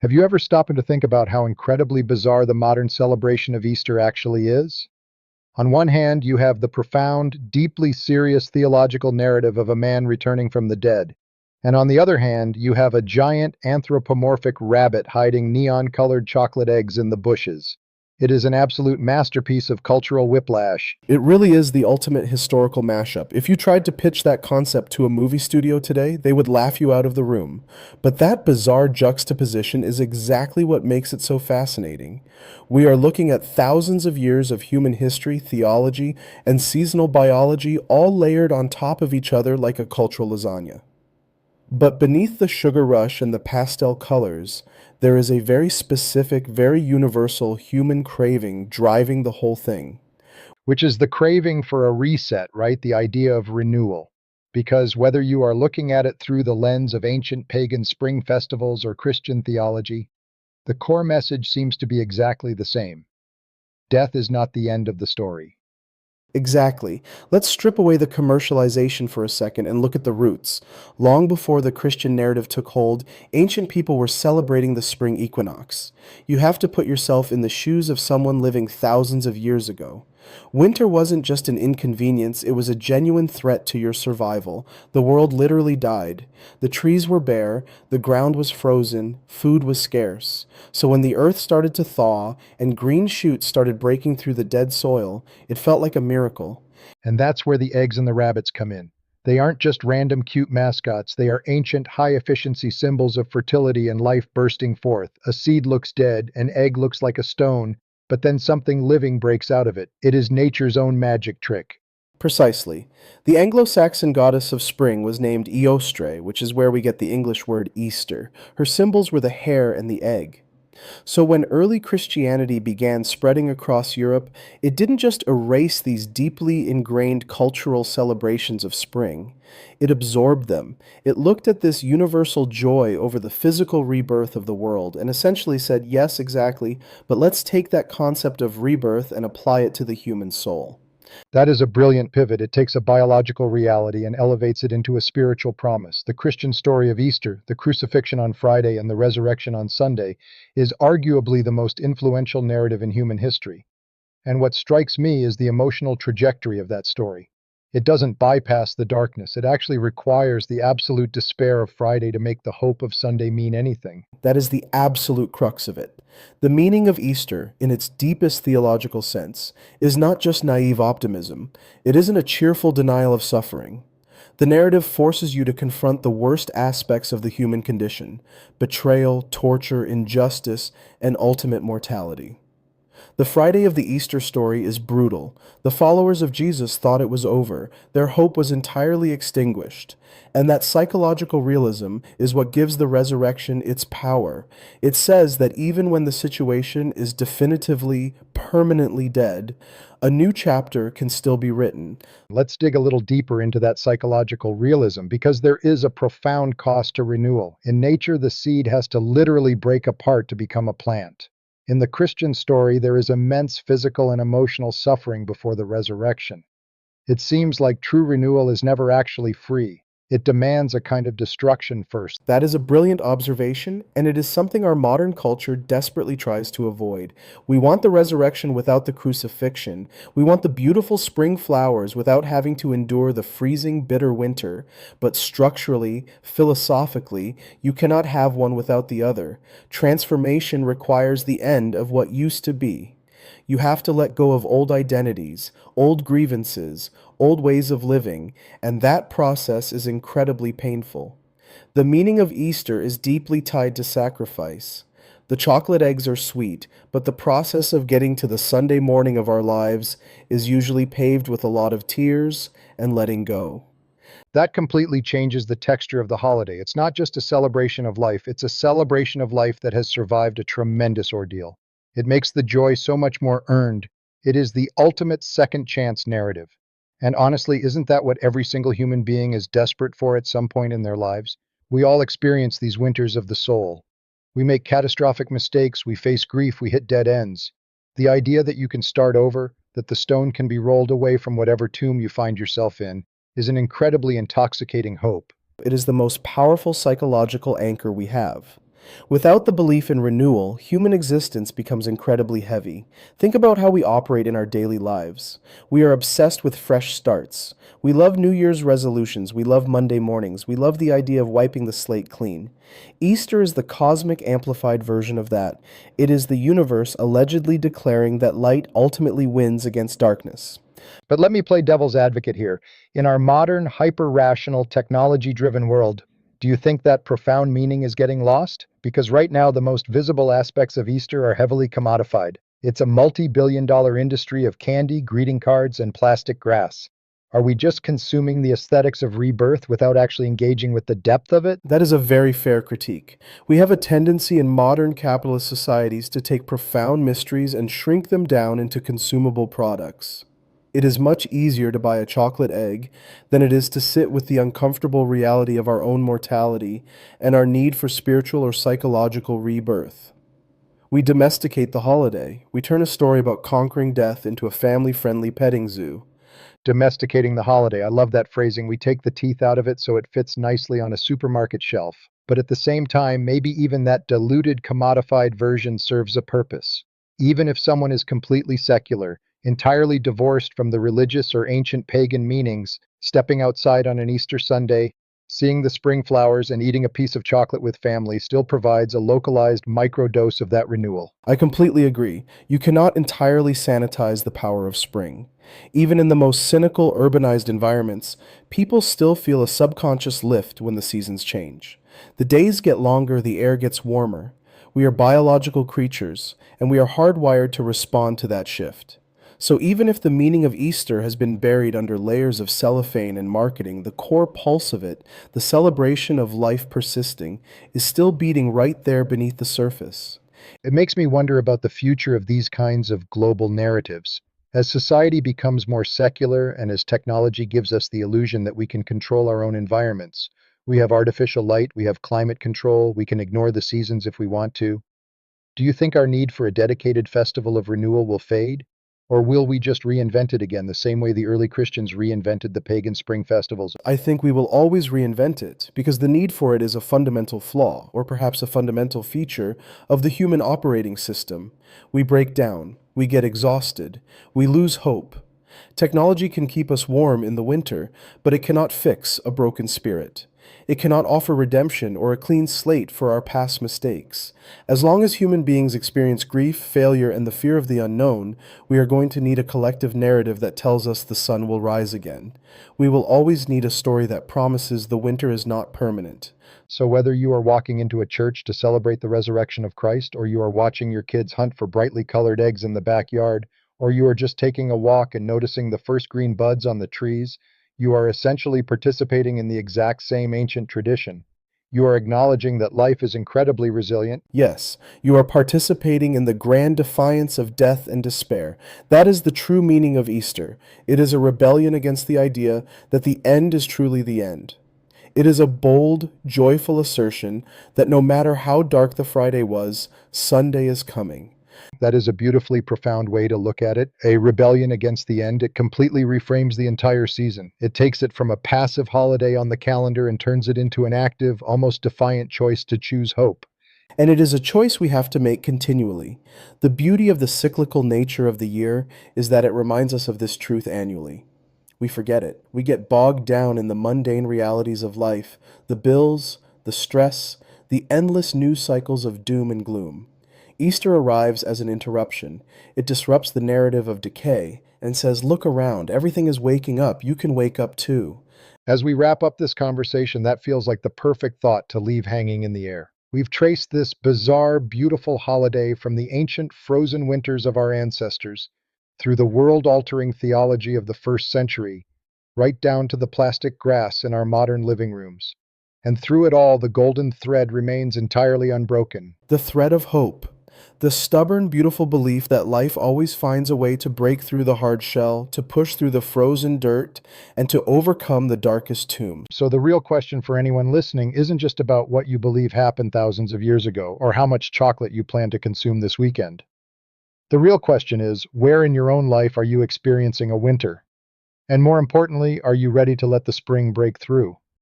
Have you ever stopped to think about how incredibly bizarre the modern celebration of Easter actually is? On one hand, you have the profound, deeply serious theological narrative of a man returning from the dead. And on the other hand, you have a giant anthropomorphic rabbit hiding neon-colored chocolate eggs in the bushes. It is an absolute masterpiece of cultural whiplash. It really is the ultimate historical mashup. If you tried to pitch that concept to a movie studio today, they would laugh you out of the room. But that bizarre juxtaposition is exactly what makes it so fascinating. We are looking at thousands of years of human history, theology, and seasonal biology all layered on top of each other like a cultural lasagna. But beneath the sugar rush and the pastel colors, there is a very specific, very universal human craving driving the whole thing. Which is the craving for a reset, right? The idea of renewal. Because whether you are looking at it through the lens of ancient pagan spring festivals or Christian theology, the core message seems to be exactly the same. Death is not the end of the story. Exactly. Let's strip away the commercialization for a second and look at the roots. Long before the Christian narrative took hold, ancient people were celebrating the spring equinox. You have to put yourself in the shoes of someone living thousands of years ago. Winter wasn't just an inconvenience, it was a genuine threat to your survival. The world literally died. The trees were bare, the ground was frozen, food was scarce. So when the earth started to thaw and green shoots started breaking through the dead soil, it felt like a miracle. And that's where the eggs and the rabbits come in. They aren't just random cute mascots, they are ancient, high efficiency symbols of fertility and life bursting forth. A seed looks dead, an egg looks like a stone, but then something living breaks out of it. It is nature's own magic trick. Precisely. The Anglo-Saxon goddess of spring was named Eostre, which is where we get the English word Easter. Her symbols were the hare and the egg. So when early Christianity began spreading across Europe, it didn't just erase these deeply ingrained cultural celebrations of spring. It absorbed them. It looked at this universal joy over the physical rebirth of the world and essentially said, yes, exactly, but let's take that concept of rebirth and apply it to the human soul. That is a brilliant pivot. It takes a biological reality and elevates it into a spiritual promise. The Christian story of Easter, the crucifixion on Friday and the resurrection on Sunday, is arguably the most influential narrative in human history. And what strikes me is the emotional trajectory of that story. It doesn't bypass the darkness, it actually requires the absolute despair of Friday to make the hope of Sunday mean anything. That is the absolute crux of it. The meaning of Easter, in its deepest theological sense, is not just naive optimism. It isn't a cheerful denial of suffering. The narrative forces you to confront the worst aspects of the human condition: betrayal, torture, injustice, and ultimate mortality. The Friday of the Easter story is brutal. The followers of Jesus thought it was over. Their hope was entirely extinguished. And that psychological realism is what gives the resurrection its power. It says that even when the situation is definitively, permanently dead, a new chapter can still be written. Let's dig a little deeper into that psychological realism because there is a profound cost to renewal. In nature, the seed has to literally break apart to become a plant. In the Christian story, there is immense physical and emotional suffering before the resurrection. It seems like true renewal is never actually free. It demands a kind of destruction first. That is a brilliant observation, and it is something our modern culture desperately tries to avoid. We want the resurrection without the crucifixion. We want the beautiful spring flowers without having to endure the freezing, bitter winter. But structurally, philosophically, you cannot have one without the other. Transformation requires the end of what used to be. You have to let go of old identities, old grievances, old ways of living, and that process is incredibly painful. The meaning of Easter is deeply tied to sacrifice. The chocolate eggs are sweet, but the process of getting to the Sunday morning of our lives is usually paved with a lot of tears and letting go. That completely changes the texture of the holiday. It's not just a celebration of life, it's a celebration of life that has survived a tremendous ordeal. It makes the joy so much more earned. It is the ultimate second chance narrative. And honestly, isn't that what every single human being is desperate for at some point in their lives? We all experience these winters of the soul. We make catastrophic mistakes, we face grief, we hit dead ends. The idea that you can start over, that the stone can be rolled away from whatever tomb you find yourself in, is an incredibly intoxicating hope. It is the most powerful psychological anchor we have. Without the belief in renewal, human existence becomes incredibly heavy. Think about how we operate in our daily lives. We are obsessed with fresh starts. We love New Year's resolutions. We love Monday mornings. We love the idea of wiping the slate clean. Easter is the cosmic amplified version of that. It is the universe allegedly declaring that light ultimately wins against darkness. But let me play devil's advocate here. In our modern, hyper rational, technology driven world, do you think that profound meaning is getting lost? Because right now, the most visible aspects of Easter are heavily commodified. It's a multi billion-dollar industry of candy, greeting cards, and plastic grass. Are we just consuming the aesthetics of rebirth without actually engaging with the depth of it? That is a very fair critique. We have a tendency in modern capitalist societies to take profound mysteries and shrink them down into consumable products. It is much easier to buy a chocolate egg than it is to sit with the uncomfortable reality of our own mortality and our need for spiritual or psychological rebirth. We domesticate the holiday. We turn a story about conquering death into a family friendly petting zoo. Domesticating the holiday. I love that phrasing. We take the teeth out of it so it fits nicely on a supermarket shelf. But at the same time, maybe even that diluted, commodified version serves a purpose. Even if someone is completely secular, entirely divorced from the religious or ancient pagan meanings, stepping outside on an Easter Sunday, seeing the spring flowers, and eating a piece of chocolate with family still provides a localized microdose of that renewal. I completely agree. You cannot entirely sanitize the power of spring. Even in the most cynical urbanized environments, people still feel a subconscious lift when the seasons change. The days get longer, the air gets warmer. We are biological creatures, and we are hardwired to respond to that shift. So even if the meaning of Easter has been buried under layers of cellophane and marketing, the core pulse of it, the celebration of life persisting, is still beating right there beneath the surface. It makes me wonder about the future of these kinds of global narratives. As society becomes more secular and as technology gives us the illusion that we can control our own environments, we have artificial light, we have climate control, we can ignore the seasons if we want to. Do you think our need for a dedicated festival of renewal will fade? Or will we just reinvent it again the same way the early Christians reinvented the pagan spring festivals? I think we will always reinvent it because the need for it is a fundamental flaw, or perhaps a fundamental feature, of the human operating system. We break down, we get exhausted, we lose hope. Technology can keep us warm in the winter, but it cannot fix a broken spirit. It cannot offer redemption or a clean slate for our past mistakes. As long as human beings experience grief, failure, and the fear of the unknown, we are going to need a collective narrative that tells us the sun will rise again. We will always need a story that promises the winter is not permanent. So, whether you are walking into a church to celebrate the resurrection of Christ, or you are watching your kids hunt for brightly colored eggs in the backyard, or you are just taking a walk and noticing the first green buds on the trees, you are essentially participating in the exact same ancient tradition. You are acknowledging that life is incredibly resilient. Yes, you are participating in the grand defiance of death and despair. That is the true meaning of Easter. It is a rebellion against the idea that the end is truly the end. It is a bold, joyful assertion that no matter how dark the Friday was, Sunday is coming. That is a beautifully profound way to look at it. A rebellion against the end. It completely reframes the entire season. It takes it from a passive holiday on the calendar and turns it into an active, almost defiant choice to choose hope. And it is a choice we have to make continually. The beauty of the cyclical nature of the year is that it reminds us of this truth annually. We forget it. We get bogged down in the mundane realities of life, the bills, the stress, the endless news cycles of doom and gloom. Easter arrives as an interruption. It disrupts the narrative of decay and says, look around, everything is waking up, you can wake up too. As we wrap up this conversation, that feels like the perfect thought to leave hanging in the air. We've traced this bizarre, beautiful holiday from the ancient frozen winters of our ancestors, through the world-altering theology of the first century, right down to the plastic grass in our modern living rooms. And through it all, the golden thread remains entirely unbroken. The thread of hope. The stubborn, beautiful belief that life always finds a way to break through the hard shell, to push through the frozen dirt, and to overcome the darkest tomb. So the real question for anyone listening isn't just about what you believe happened thousands of years ago or how much chocolate you plan to consume this weekend. The real question is, where in your own life are you experiencing a winter? And more importantly, are you ready to let the spring break through?